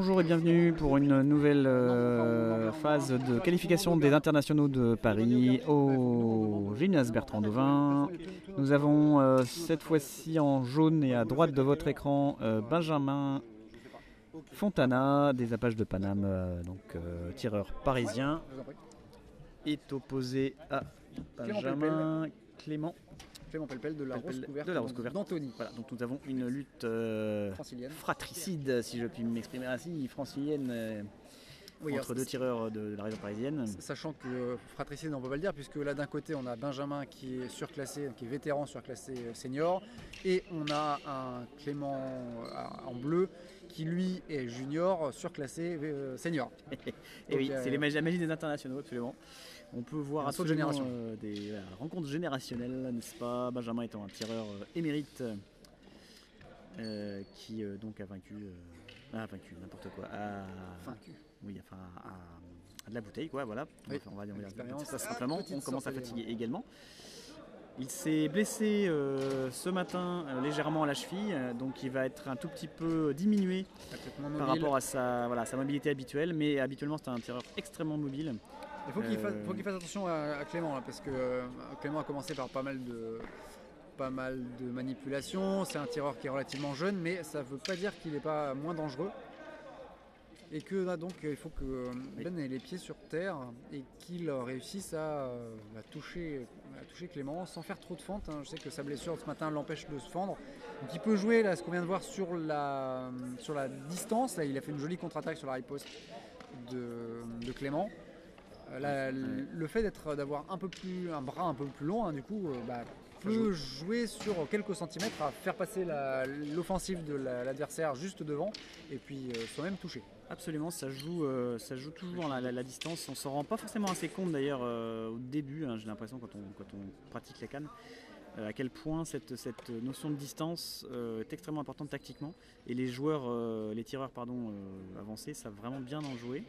Bonjour et bienvenue pour une nouvelle phase de qualification des internationaux de Paris au gymnase Bertrand Dauvin. Nous avons cette fois-ci en jaune et à droite de votre écran Benjamin Fontana des Apaches de Paname, tireur parisien, est opposé à Benjamin Clément Pellepel de la Rose Couverte d'Antony. Voilà, donc nous avons une lutte fratricide, si je puis m'exprimer ainsi, francilienne, entre deux tireurs de la région parisienne. Sachant que fratricide, on ne peut pas le dire, puisque là d'un côté on a Benjamin qui est surclassé, qui est vétéran surclassé senior, et on a un Clément en bleu qui lui est junior surclassé senior. Et oui, c'est la magie des internationaux, absolument. On peut voir absolument des rencontres générationnelles, n'est-ce pas? Benjamin étant un tireur émérite qui donc a vaincu n'importe quoi. Oui, enfin à de la bouteille, quoi, voilà. Oui, on va dire ça simplement. On commence à fatiguer également. Il s'est blessé ce matin légèrement à la cheville, donc il va être un tout petit peu diminué par rapport à sa mobilité habituelle, mais habituellement c'est un tireur extrêmement mobile. Il faut qu'il fasse attention à Clément, là, parce que Clément a commencé par pas mal de manipulations. C'est un tireur qui est relativement jeune, mais ça ne veut pas dire qu'il n'est pas moins dangereux. Et que là, donc il faut que Ben ait les pieds sur terre et qu'il réussisse à toucher Clément sans faire trop de fentes. Je sais que sa blessure ce matin l'empêche de se fendre. Donc il peut jouer là, ce qu'on vient de voir sur la distance. Là, il a fait une jolie contre-attaque sur la riposte de Clément. Le fait d'avoir un bras un peu plus long, du coup, peut jouer sur quelques centimètres à faire passer l'offensive de l'adversaire juste devant et puis soi-même toucher. Absolument, ça joue toujours la distance. On s'en rend pas forcément assez compte d'ailleurs au début, j'ai l'impression quand on pratique la canne, à quel point cette notion de distance est extrêmement importante tactiquement. Et les tireurs avancés savent vraiment bien en jouer.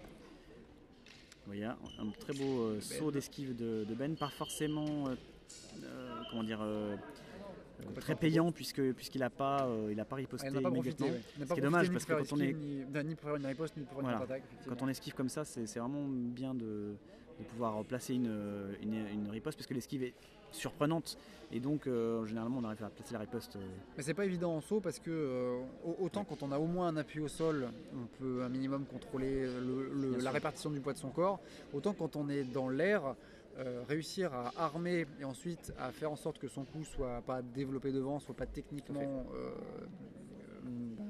Vous voyez, un très beau saut d'esquive de Ben, pas forcément très payant puisqu'il n'a pas riposté immédiatement. Ce qui est dommage parce que quand on est ni pour faire une riposte ni pour une contre-attaque. Quand on esquive comme ça, c'est vraiment bien de pouvoir placer une riposte puisque l'esquive est surprenante et donc généralement on arrive à placer la riposte. Mais c'est pas évident en saut parce que autant quand on a au moins un appui au sol, on peut un minimum contrôler la répartition du poids de son corps, autant quand on est dans l'air, réussir à armer et ensuite à faire en sorte que son coup soit pas développé devant, soit pas techniquement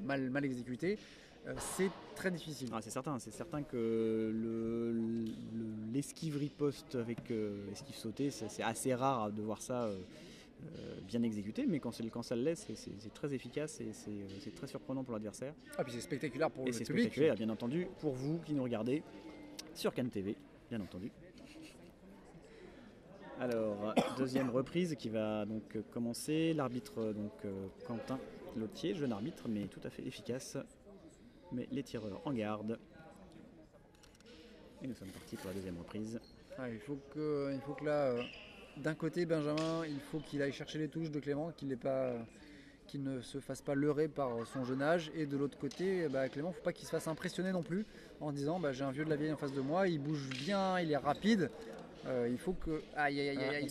mal exécuté, c'est très difficile. C'est certain que l'esquive riposte avec l'esquive sautée, c'est assez rare de voir ça bien exécuté, mais quand ça le laisse, c'est très efficace et c'est très surprenant pour l'adversaire. Ah, puis c'est spectaculaire pour le public. Et c'est spectaculaire, bien entendu, pour vous qui nous regardez sur Cannes TV, bien entendu. Alors, deuxième reprise qui va donc commencer. L'arbitre, Quentin Lotier, jeune arbitre, mais tout à fait efficace. Mais les tireurs en garde. Et nous sommes partis pour la deuxième reprise. Il faut que là, d'un côté, Benjamin, il faut qu'il aille chercher les touches de Clément, qu'il ne se fasse pas leurrer par son jeune âge. Et de l'autre côté, Clément, il ne faut pas qu'il se fasse impressionner non plus en disant j'ai un vieux de la vieille en face de moi, il bouge bien, il est rapide. Il faut que. On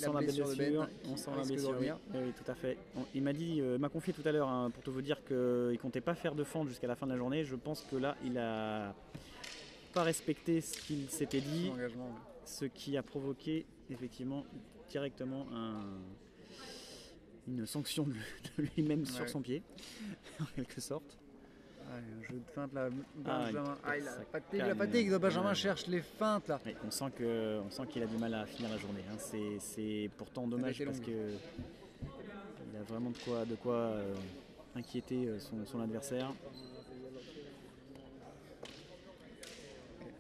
sent la blessure. Oui, tout à fait. Il m'a confié tout à l'heure, pour tout vous dire qu'il comptait pas faire de fente jusqu'à la fin de la journée. Je pense que là, il a pas respecté ce qu'il s'était dit, ce qui a provoqué effectivement directement une sanction de lui-même sur son pied, en quelque sorte. Un jeu de feinte là, Benjamin. La fatigue de Benjamin cherche les feintes là. Oui, on sent qu'il a du mal à finir la journée. C'est pourtant dommage parce qu'il a vraiment de quoi inquiéter son adversaire.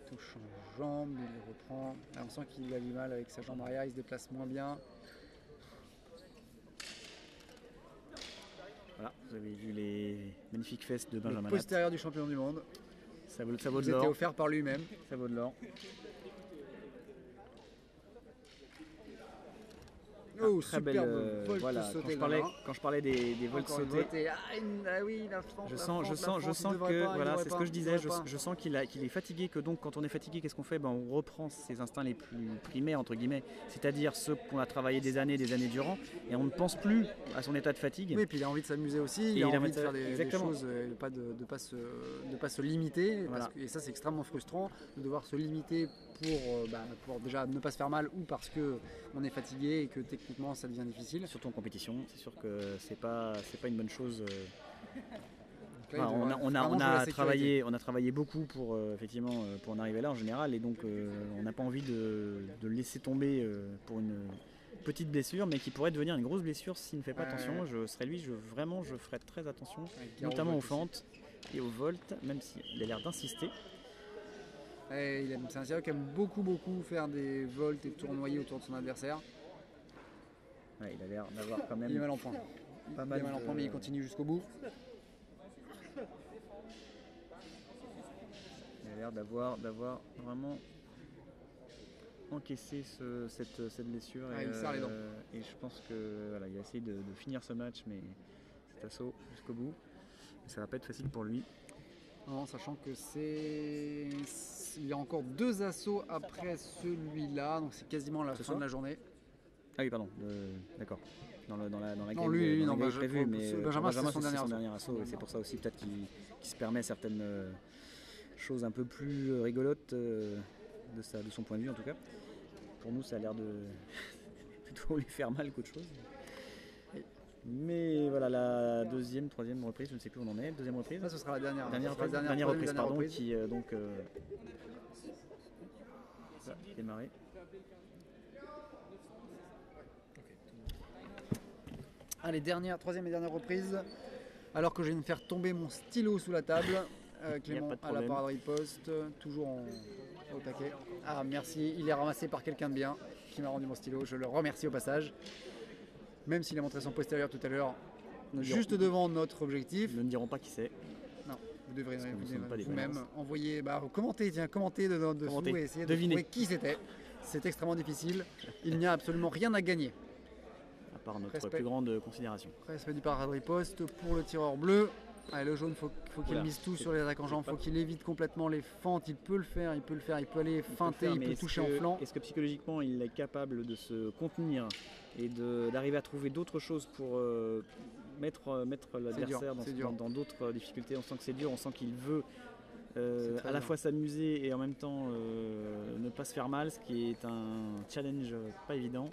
Touche en jambe, il reprend. Là, on sent qu'il a du mal avec sa jambe arrière, il se déplace moins bien. Voilà, vous avez vu les magnifiques fesses de Benjamin. Le postérieur du champion du monde. Ça vaut de l'or. C'était offert par lui-même. Ça vaut de l'or. Oh, très superbe belle. volte Voilà, sautée, quand je parlais des volts Encore une sautés, voltée. Ah oui, la France, je la sens, je France, sens, la je France, il sens devrait que pas, il voilà, devrait c'est ce pas, que je il disais. devrait pas. Je sens qu'il est fatigué, que donc quand on est fatigué, qu'est-ce qu'on fait? On reprend ses instincts les plus primaires entre guillemets, c'est-à-dire ceux qu'on a travaillé des années durant, et on ne pense plus à son état de fatigue. Oui, puis il a envie de s'amuser aussi, il Et a il a envie envie de de faire des exactement. choses, de pas se limiter, Voilà. et ça c'est extrêmement frustrant de devoir se limiter pour déjà ne pas se faire mal ou parce qu'on est fatigué et que techniquement ça devient difficile. Surtout en compétition, c'est sûr que c'est pas une bonne chose. Donc là, il devrait On vraiment jouer la sécurité. a travaillé beaucoup pour effectivement pour en arriver là en général, et donc on n'a pas envie de le laisser tomber pour une petite blessure, mais qui pourrait devenir une grosse blessure s'il ne fait pas attention. Je serais lui, je ferais très attention, notamment aux fentes et aux volts, même s'il a l'air d'insister. C'est un tireur qui aime beaucoup faire des volts et tournoyer autour de son adversaire. Ouais, il a l'air d'avoir quand même Il est mal en point. pas Il mal est mal en point, mais il continue jusqu'au bout. Il a l'air d'avoir vraiment encaissé cette blessure. Il serre les dents. Et je pense que voilà, il a essayé de finir ce match, mais cet assaut jusqu'au bout. Ça va pas être facile pour lui. Non, sachant que il y a encore 2 assauts après celui-là, donc c'est quasiment la fin de la journée. Ah oui, pardon, d'accord. Dans la Non, lui, non, prévu, mais Benjamin, c'est son dernier assaut, et c'est pour ça aussi peut-être qu'il se permet certaines choses un peu plus rigolotes de son point de vue en tout cas. Pour nous, ça a l'air de plutôt lui faire mal qu'autre chose. Mais voilà, la deuxième, troisième reprise, je ne sais plus où on en est. Deuxième reprise. Ça, ce sera la dernière. Dernière reprise, pardon, qui donc ça a démarré. Allez, troisième et dernière reprise. Alors que je viens de faire tomber mon stylo sous la table. Clément à la parade riposte, toujours au taquet. Ah merci, il est ramassé par quelqu'un de bien qui m'a rendu mon stylo. Je le remercie au passage. Même s'il a montré son postérieur tout à l'heure, juste devant notre objectif. Nous ne dirons pas qui c'est. Non, vous devrez vous-même envoyer, commentez dessous et essayer de trouver qui c'était. C'est extrêmement difficile. Il n'y a absolument rien à gagner. À part notre plus grande considération. Respect du parade riposte pour le tireur bleu. Allez, le jaune, faut qu'il mise tout sur les attaques en jambes, faut qu'il évite complètement les fentes. Il peut le faire, il peut aller feinter, il peut toucher en flanc. Est-ce que psychologiquement il est capable de se contenir et d'arriver à trouver d'autres choses pour mettre l'adversaire dans d'autres difficultés? On sent que c'est dur, on sent qu'il veut à la fois s'amuser et en même temps ne pas se faire mal, ce qui est un challenge pas évident.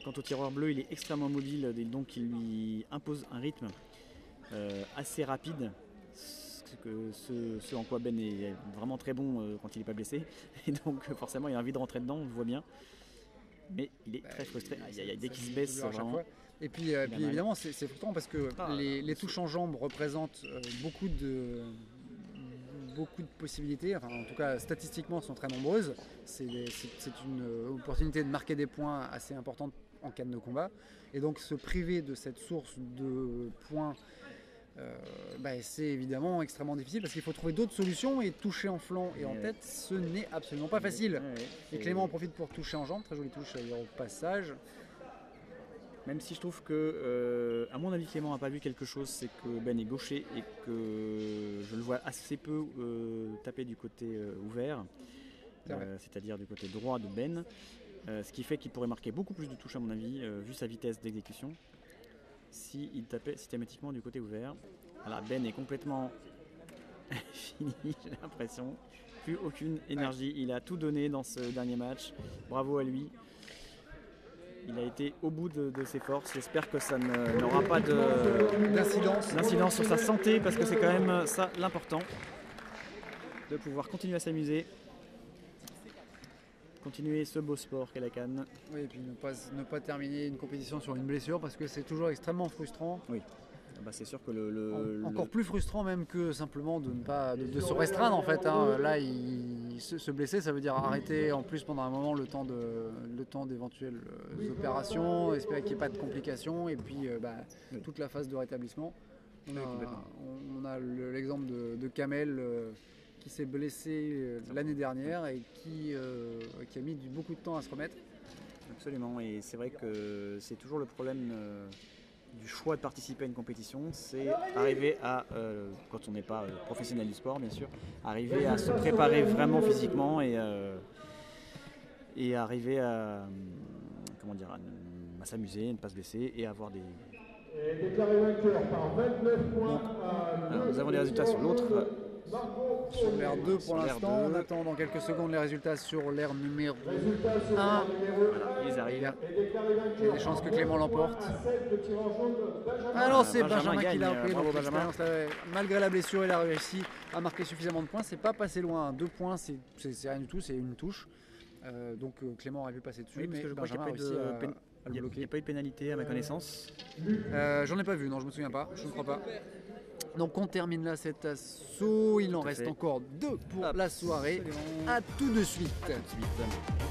Quant au tireur bleu, il est extrêmement mobile, et donc il lui impose un rythme assez rapide, ce en quoi Ben est vraiment très bon quand il n'est pas blessé, et donc forcément il a envie de rentrer dedans, on le voit bien, mais il est très frustré. Dès qu'il se baisse vraiment. Et puis évidemment c'est frustrant parce que les touches en jambes représentent beaucoup de possibilités, enfin en tout cas statistiquement sont très nombreuses. C'est une opportunité de marquer des points assez importante en cas de combat, et donc se priver de cette source de points, c'est évidemment extrêmement difficile parce qu'il faut trouver d'autres solutions, et toucher en flanc et en tête, ce n'est absolument pas facile. Et Clément en profite pour toucher en jambe, très jolie touche au passage. Même si je trouve que, à mon avis, Clément n'a pas vu quelque chose, c'est que Ben est gaucher et que je le vois assez peu taper du côté ouvert, c'est-à-dire du côté droit de Ben, ce qui fait qu'il pourrait marquer beaucoup plus de touches à mon avis, vu sa vitesse d'exécution, s'il tapait systématiquement du côté ouvert. Voilà, Ben est complètement fini, j'ai l'impression, plus aucune énergie, il a tout donné dans ce dernier match, bravo à lui. Il a été au bout de ses forces. J'espère que ça n'aura pas d'incidence sur sa santé, parce que c'est quand même ça l'important, de pouvoir continuer à s'amuser, continuer ce beau sport qu'est la canne. Oui, et puis ne pas terminer une compétition sur une blessure, parce que c'est toujours extrêmement frustrant. Oui. C'est sûr que encore plus frustrant même que simplement de se restreindre en fait. Là, se blesser, ça veut dire arrêter en plus pendant un moment le temps d'éventuelles opérations, espérer qu'il n'y ait pas de complications, et puis toute la phase de rétablissement. On a l'exemple de Kamel qui s'est blessé l'année dernière et qui a mis beaucoup de temps à se remettre. Absolument, et c'est vrai que c'est toujours le problème du choix de participer à une compétition, c'est arriver à, quand on n'est pas professionnel du sport bien sûr, arriver à se préparer vraiment physiquement et arriver à, comment dire, à s'amuser, à ne pas se blesser et avoir des... Alors, nous avons des résultats sur l'autre. Sur l'air 2 pour l'instant, on attend dans quelques secondes les résultats sur l'air numéro 1. Voilà, ils arrivent. Il y a des chances que Clément l'emporte. Ah non, c'est Benjamin qui l'a pris. Bravo Benjamin. Malgré la blessure, il a réussi à marquer suffisamment de points. C'est pas passé loin. 2 points, c'est rien du tout, c'est une touche. Donc Clément aurait pu passer dessus, Oui, parce mais que je crois qu'il Benjamin a réussi à le n'y bloquer. a pas eu de pénalité à ma connaissance. J'en ai pas vu, non, je me souviens pas, je ne crois pas. Donc on termine là cet assaut, il en reste encore 2 pour la soirée. A tout de suite. À tout de suite.